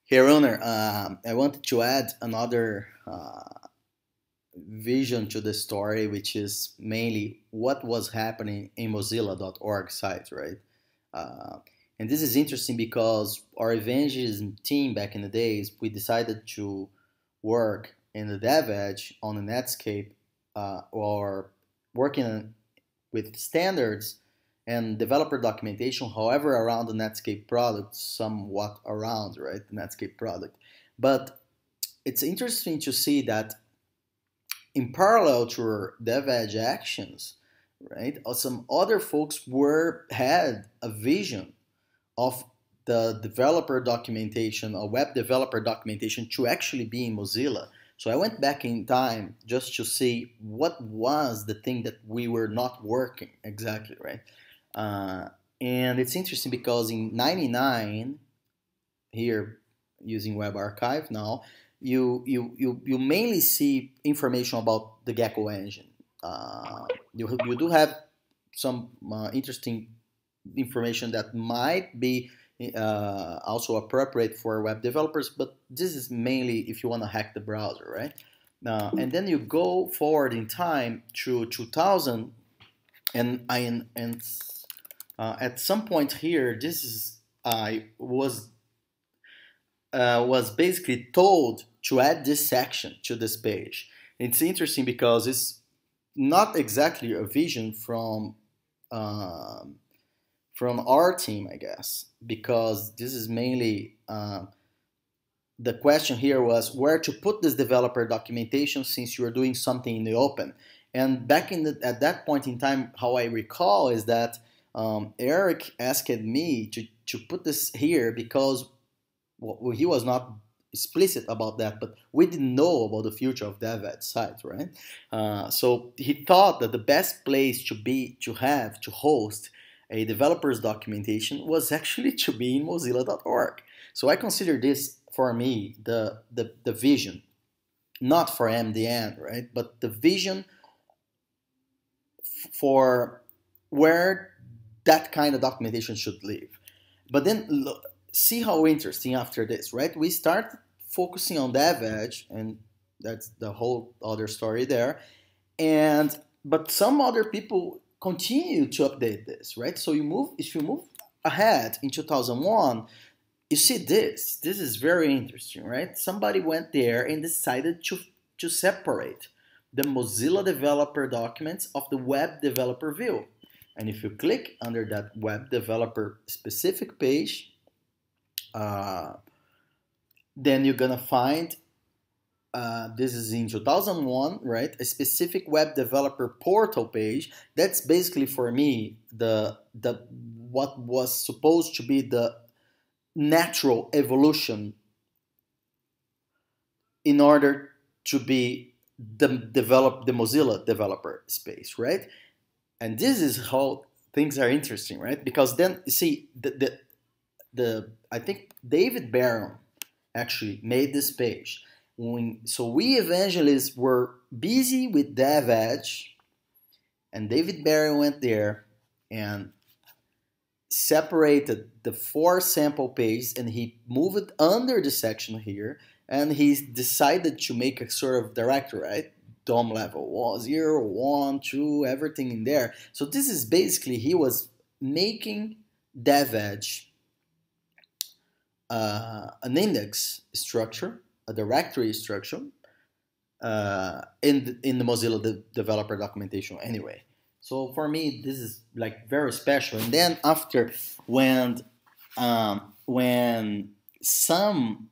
Hey, Runner, I wanted to add another vision to the story, which is mainly what was happening in Mozilla.org site, right? Uh, and this is interesting because our evangelism team back in the days, we decided to work in the dev edge on the Netscape or working with standards and developer documentation, however, around the Netscape product, somewhat around, right, the Netscape product. But it's interesting to see that in parallel to our dev edge actions, right, some other folks had a vision of the developer documentation or web developer documentation to actually be in Mozilla. So I went back in time just to see what was the thing that we were not working exactly, right? Uh, and it's interesting because in 99, here using Web Archive now, you mainly see information about the Gecko engine. You do have some interesting information that might be also appropriate for web developers, but this is mainly if you want to hack the browser, right? And then you go forward in time to 2000, and at some point here, this is I was basically told to add this section to this page. It's interesting because it's not exactly a vision um, from our team, I guess, because this is mainly the question here was where to put this developer documentation since you are doing something in the open. And back at that point in time, how I recall is that Eric asked me to put this here because well, he was not explicit about that, but we didn't know about the future of DevEd sites, right? So he thought that the best place to host a developer's documentation was actually to be in Mozilla.org. So I consider this for me the vision, not for MDN, right? But the vision for where that kind of documentation should live. But then look, see how interesting after this, right? We start focusing on DevEdge, and that's the whole other story there. And but some other people continue to update this, right? So if you move ahead in 2001, you see this. This is very interesting, right? Somebody went there and decided to separate the Mozilla developer documents of the web developer view. And if you click under that web developer specific page, uh, then you're gonna find this is in 2001, right? A specific web developer portal page. That's basically for me the what was supposed to be the natural evolution in order to be the Mozilla developer space, right? And this is how things are interesting, right? Because then you see the I think David Barron actually made this page. So we evangelists were busy with DevEdge, and David Barron went there and separated the 4 sample pages, and he moved it under the section here, and he decided to make a sort of directory, right? DOM level 0, 1, 2, everything in there. So this is basically he was making DevEdge an index structure, a directory structure in the Mozilla developer documentation anyway. So for me, this is like very special. And then after when some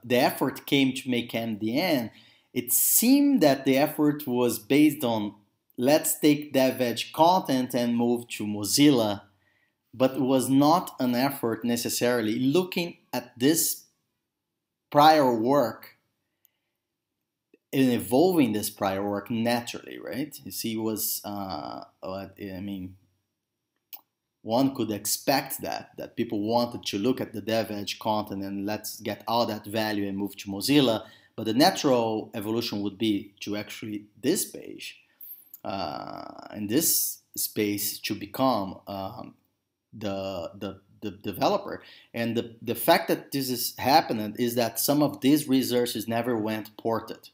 the effort came to make MDN, it seemed that the effort was based on let's take DevEdge content and move to Mozilla, but it was not an effort necessarily looking at this prior work and evolving this prior work naturally, right? You see, it was I mean, one could expect that people wanted to look at the DevEdge content and let's get all that value and move to Mozilla. But the natural evolution would be to actually this page and this space to become the developer. And the fact that this is happening is that some of these resources never went ported.